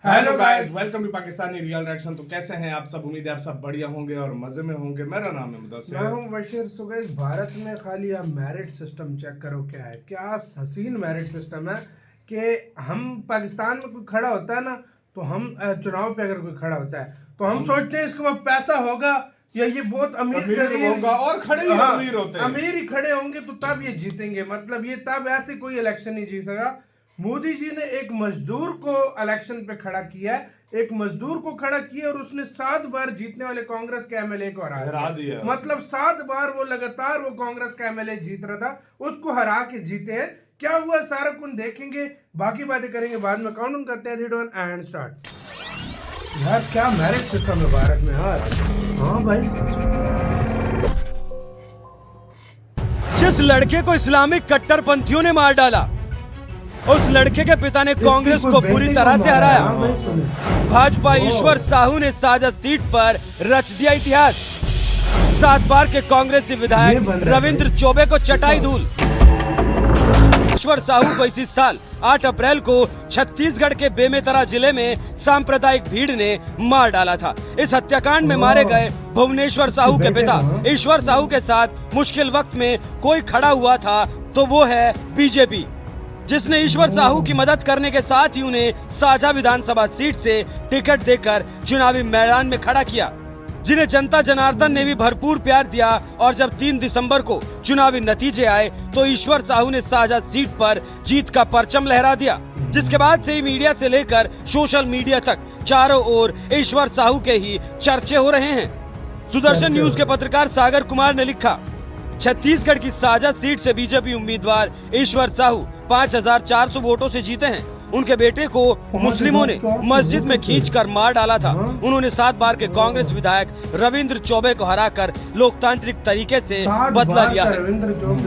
Hello guys, welcome to Pakistani real reaction. तो कैसे हैं आप सब? उम्मीद है आप सब बढ़िया होंगे और मजे में होंगे। मेरा नाम है मुदस्सिर, मैं हूं बशीर। सो गाइस, भारत में खाली आप मेरिट सिस्टम चेक करो, क्या है, क्या हसीन मेरिट सिस्टम है कि हम पाकिस्तान में कोई खड़ा होता है ना, तो हम चुनाव पे अगर कोई खड़ा होता है तो हम सोचते हैं इसके पास पैसा होगा या ये बहुत अमीर होगा और खड़े ही अमीर होते हैं, अमीर ही खड़े होंगे तो तब ये जीतेंगे। मतलब ये तब ऐसे कोई इलेक्शन नहीं जीत सका। मोदी जी ने एक मजदूर को इलेक्शन पे खड़ा किया है, एक मजदूर को खड़ा किया और उसने 7 बार जीतने वाले कांग्रेस के एमएलए को हरा दिया। मतलब 7 बार वो लगातार वो कांग्रेस का एमएलए जीत रहा था, उसको हरा के जीते हैं। क्या हुआ सारा कुछ देखेंगे, बाकी बातें करेंगे बाद में। काउंट डाउन करते हैं 3 2 1 एंड स्टार्ट। यार क्या मैरिज सिस्टम है भारत में यार। हाँ भाई, जिस लड़के को इस्लामिक कट्टरपंथियों ने मार डाला, उस लड़के के पिता ने कांग्रेस को बुरी तरह से हराया। भाजपा ईश्वर साहू ने साजा सीट पर रच दिया इतिहास। 7 बार के कांग्रेसी विधायक रविंद्र चौबे को चटाई धूल। ईश्वर साहू को इसी साल 8 अप्रैल को छत्तीसगढ़ के बेमेतरा जिले में सांप्रदायिक भीड़ ने मार डाला था। इस हत्याकांड में मारे गए भुवनेश्वर साहू के पिता ईश्वर साहू के साथ मुश्किल वक्त में कोई खड़ा हुआ था तो वो है बीजेपी, जिसने ईश्वर साहू की मदद करने के साथ ही उन्हें साझा विधानसभा सीट से टिकट देकर चुनावी मैदान में खड़ा किया, जिन्हें जनता जनार्दन ने भी भरपूर प्यार दिया। और जब 3 दिसंबर को चुनावी नतीजे आए तो ईश्वर साहू ने साझा सीट पर जीत का परचम लहरा दिया, जिसके बाद से ही मीडिया से लेकर सोशल मीडिया तक चारों ओर ईश्वर साहू के ही चर्चे हो रहे हैं। सुदर्शन न्यूज के पत्रकार सागर कुमार ने लिखा, छत्तीसगढ़ की साझा सीट से बीजेपी उम्मीदवार ईश्वर साहू 5400 वोटों से जीते हैं। उनके बेटे को मुस्लिमों ने मस्जिद में खींचकर मार डाला था। उन्होंने 7 बार के कांग्रेस विधायक रविंद्र चौबे को हराकर लोकतांत्रिक तरीके से बदला लिया है।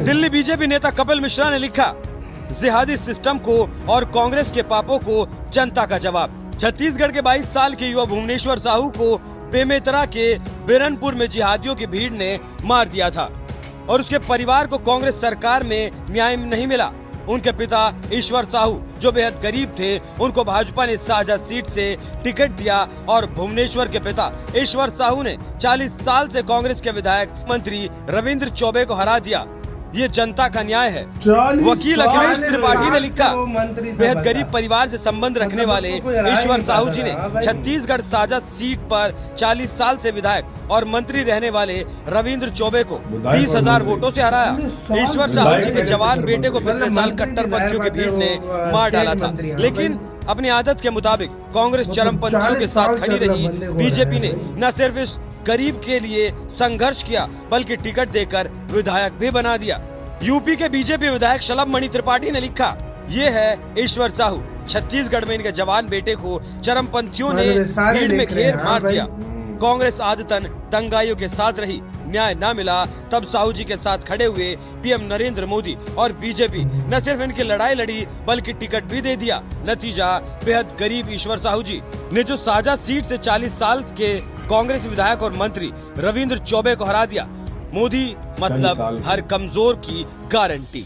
दिल्ली बीजेपी नेता कपिल मिश्रा ने लिखा, जिहादी सिस्टम को और कांग्रेस के पापों को जनता का जवाब। छत्तीसगढ़ के 22 साल के युवा भुवनेश्वर साहू को बेमेतरा के बिरनपुर में जिहादियों की भीड़ ने मार दिया था और उसके परिवार को कांग्रेस सरकार में न्याय नहीं मिला। उनके पिता ईश्वर साहू जो बेहद गरीब थे, उनको भाजपा ने साझा सीट से टिकट दिया और भुवनेश्वर के पिता ईश्वर साहू ने 40 साल से कांग्रेस के विधायक मंत्री रविंद्र चौबे को हरा दिया। ये जनता का न्याय है। वकील अखिलेश त्रिपाठी ने लिखा, बेहद गरीब परिवार से संबंध रखने वाले ईश्वर साहू जी ने छत्तीसगढ़ साझा सीट पर 40 साल से विधायक और मंत्री रहने वाले रविंद्र चौबे को 20,000 वोटों से हराया। ईश्वर साहू जी के जवान बेटे को पिछले साल कट्टरपंथियों की भीड़ ने मार डाला था, लेकिन अपनी आदत के मुताबिक कांग्रेस चरमपंथियों के साथ खड़ी रही। बीजेपी ने न सिर्फ इस गरीब के लिए संघर्ष किया बल्कि टिकट देकर विधायक भी बना दिया। यूपी के बीजेपी विधायक शलभ मणि त्रिपाठी ने लिखा, ये है ईश्वर साहू। छत्तीसगढ़ में इनके जवान बेटे को चरमपंथियों ने भीड़ में घेर मार दिया। कांग्रेस आदतन दंगाइयों के साथ रही, न्याय न मिला तब साहू जी के साथ खड़े हुए पीएम नरेंद्र मोदी और बीजेपी न सिर्फ इनकी लड़ाई लड़ी बल्कि टिकट भी दे दिया। नतीजा, बेहद गरीब ईश्वर साहू जी ने जो साझा सीट से 40 साल के कांग्रेस विधायक और मंत्री रविंद्र चौबे को हरा दिया। मोदी मतलब हर कमजोर की गारंटी।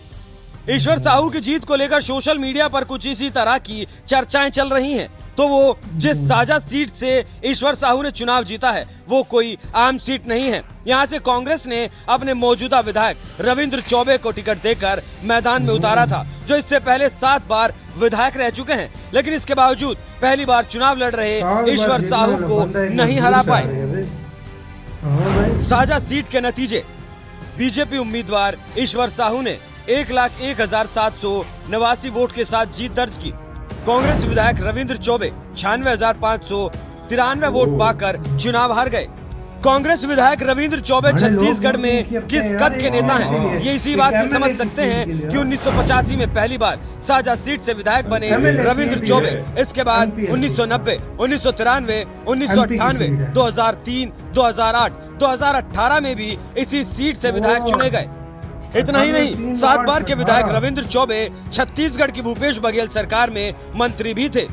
ईश्वर साहू की जीत को लेकर सोशल मीडिया पर कुछ इसी तरह की चर्चाएं चल रही हैं। तो वो जिस साझा सीट से ईश्वर साहू ने चुनाव जीता है वो कोई आम सीट नहीं है। यहाँ से कांग्रेस ने अपने मौजूदा विधायक रविंद्र चौबे को टिकट देकर मैदान में उतारा था, जो इससे पहले 7 बार विधायक रह चुके हैं, लेकिन इसके बावजूद पहली बार चुनाव लड़ रहे ईश्वर साहू को नहीं हरा पाए। साझा सीट के नतीजे, बीजेपी उम्मीदवार ईश्वर साहू ने 1,01,789 वोट के साथ जीत दर्ज की। कांग्रेस विधायक रविंद्र चौबे 96,593 वोट पाकर चुनाव हार गए। कांग्रेस विधायक रविंद्र चौबे छत्तीसगढ़ में किस कद के नेता हैं, ये इसी बात से समझ सकते हैं कि 1985 में पहली बार साझा सीट से विधायक बने रविंद्र चौबे। इसके बाद 1990, 1993, 1998, 2003, 2008, 2018 में भी इसी सीट से विधायक चुने गए। इतना ही नहीं, 7 बार के विधायक रविंद्र चौबे छत्तीसगढ़ की भूपेश बघेल सरकार में मंत्री भी थे,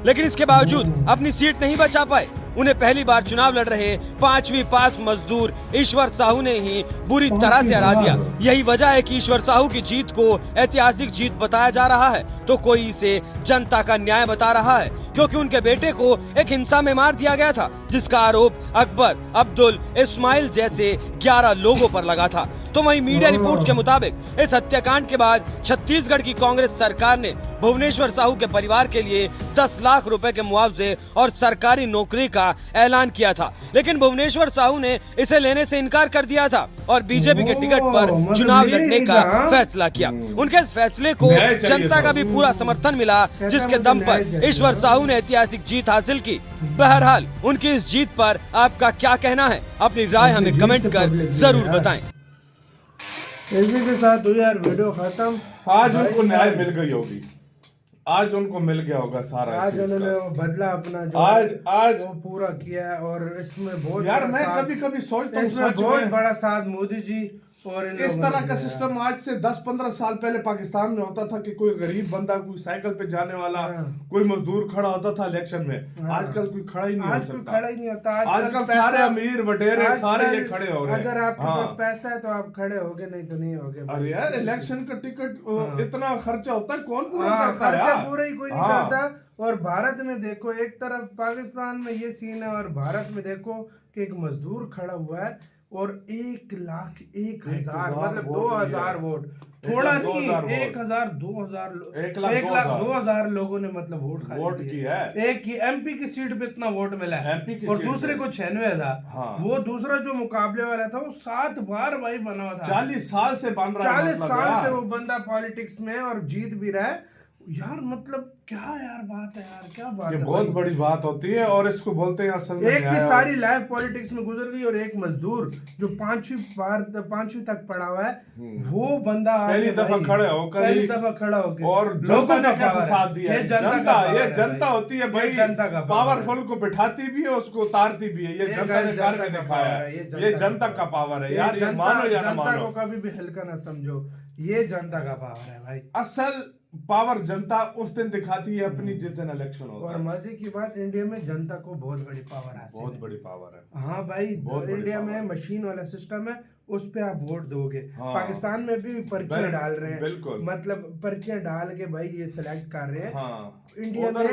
लेकिन इसके बावजूद अपनी सीट नहीं बचा पाए। उन्हें पहली बार चुनाव लड़ रहे 5वीं पास मजदूर ईश्वर साहू ने ही बुरी तरह से हरा दिया। यही वजह है कि ईश्वर साहू की जीत को ऐतिहासिक जीत बताया जा रहा है, तो कोई इसे जनता का न्याय बता रहा है, क्योंकि उनके बेटे को एक हिंसा में मार दिया गया था, जिसका आरोप अकबर, अब्दुल, इस्माइल जैसे 11 लोगों पर लगा था। तो वहीं मीडिया रिपोर्ट के मुताबिक इस हत्याकांड के बाद छत्तीसगढ़ की कांग्रेस सरकार ने भुवनेश्वर साहू के परिवार के लिए 10 लाख रुपए के मुआवजे और सरकारी नौकरी का ऐलान किया था, लेकिन भुवनेश्वर साहू ने इसे लेने से इनकार कर दिया था और बीजेपी के टिकट पर चुनाव लड़ने का फैसला किया। उनके इस फैसले को जनता का भी पूरा समर्थन मिला, जिसके दम पर ईश्वर साहू ने ऐतिहासिक जीत हासिल की। बहरहाल उनकी इस जीत पर आपका क्या कहना है? अपनी राय हमें कमेंट कर जरूर बताएं। इसी के साथ हुई यार वीडियो खत्म। आज उनको न्याय मिल गई होगी, आज उनको मिल गया होगा सारा। आज उन्होंने वो बदला अपना जो आज वो पूरा किया है, और इसमें बहुत यार मैं कभी कभी सोचता हूँ इसमें बहुत बड़ा साथ मोदी जी और इस तरह का सिस्टम आज से 10-15 साल पहले पाकिस्तान में होता था कि कोई गरीब बंदा, कोई साइकिल पे जाने वाला, कोई मजदूर खड़ा होता था इलेक्शन में। आजकल कोई खड़ा ही नहीं हो सकता, खड़ा ही नहीं होता। आजकल सारे अमीर वडेरे सारे ये खड़े हो रहे हैं। अगर आपके पास पैसा है तो आप खड़े होगे, नहीं तो नहीं होगे। अरे यार इलेक्शन का टिकट इतना खर्चा होता है, कौन पूरा करता है? खर्चा पूरा ही कोई नहीं करता। और भारत में देखो, एक तरफ पाकिस्तान में ये सीन है और भारत में देखो कि एक मजदूर खड़ा हुआ है और 1,01,000 मतलब 2,000 वोट, थोड़ा नहीं, 1,000 2,000 लोगों ने मतलब वोट किया है। एक एमपी की सीट पे इतना वोट मिला है, MP की और सीट दूसरे को 96,000। हाँ। वो दूसरा जो मुकाबले वाला था वो 7 बार भाई बना था, 40 साल से बन रहा है, 40 साल से वो बंदा पॉलिटिक्स में और जीत भी रहा है यार। मतलब क्या यार बात है यार, क्या बात ये है, बहुत बड़ी बात होती है और इसको बोलते हैं असल में एक की सारी लाइफ पॉलिटिक्स में गुजर गई, और एक मजदूर जो 5वीं तक पढ़ा हुआ है, वो बंदा पहली दफा खड़ा होकर और जनता ने कैसे साथ दिया है। ये जनता होती है भाई, जनता का पावरफुल को बिठाती भी है, उसको उतारती भी है। ये जनता ने करके दिखाया है, ये जनता का पावर है यार, ये मानो या ना मानो। जनता को कभी भी हल्का ना समझो, ये जनता का पावर है भाई। असल पावर जनता उस दिन दिखाती है अपनी, जिस दिन इलेक्शन होता है। और मजे की बात, इंडिया में जनता को बहुत बड़ी पावर है, बहुत बड़ी पावर है। हाँ भाई, इंडिया में मशीन वाला सिस्टम है, उस पे आप वोट दोगे। हाँ। पाकिस्तान में भी पर्चियां डाल रहे हैं, बिल्कुल, मतलब पर्चियां डाल के भाई ये सिलेक्ट कर रहे हैं। हाँ। इंडिया में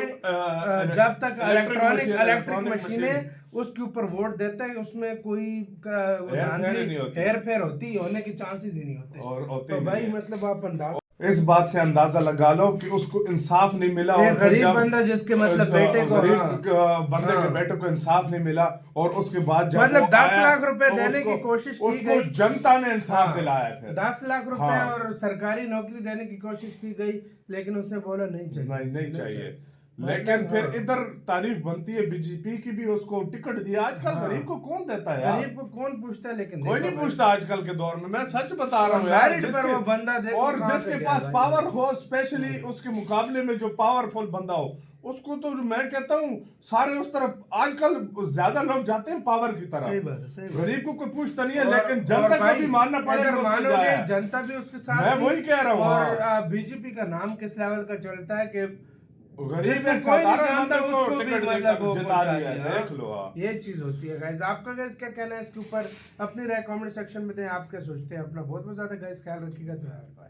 जब तक इलेक्ट्रिक मशीन है उसके ऊपर वोट देते हैं, उसमें कोई हेर फेर होने के चांसेस ही नहीं होते। तो भाई मतलब आप अंदाज इस बात से अंदाजा लगा लो कि उसको इंसाफ नहीं मिला, और गरीब बंदा जिसके मतलब बेटे को, बंदे के बेटे को इंसाफ नहीं मिला, और उसके बाद मतलब 10 लाख रुपए देने की कोशिश की गई, जनता ने इंसाफ दिलाया। फिर 10 लाख रुपए और सरकारी नौकरी देने की कोशिश की गई, लेकिन उसने बोला नहीं चाहिए, नहीं चाहिए। लेकिन फिर इधर तारीफ बनती है बीजेपी की भी, उसको टिकट दिया। आजकल गरीब को कौन देता है यार? गरीब को कौन पूछता है? लेकिन कोई नहीं पूछता आजकल के दौर में, मैं सच बता रहा हूँ यार। वो बंदा और जिसके पास पावर हो, स्पेशली उसके मुकाबले में जो पावरफुल बंदा हो, उसको तो मैं कहता हूँ सारे उस तरफ आजकल ज्यादा लोग जाते हैं पावर की तरफ। गरीब को कोई पूछता नहीं है, लेकिन जनता को भी मानना पड़ेगा। मानोगे जनता भी उसके साथ, मैं वही कह रहा हूँ। और बीजेपी का नाम किस लेवल का चलता है कि गरीब को टिकट जिता दिया, देख लो। ये चीज होती है गाइस। आपका गाइस क्या कहना है इसके ऊपर? अपनी राय कमेंट सेक्शन में दें। आप क्या सोचते हैं? अपना बहुत ज्यादा गाइस ख्याल रखिएगा। तो यार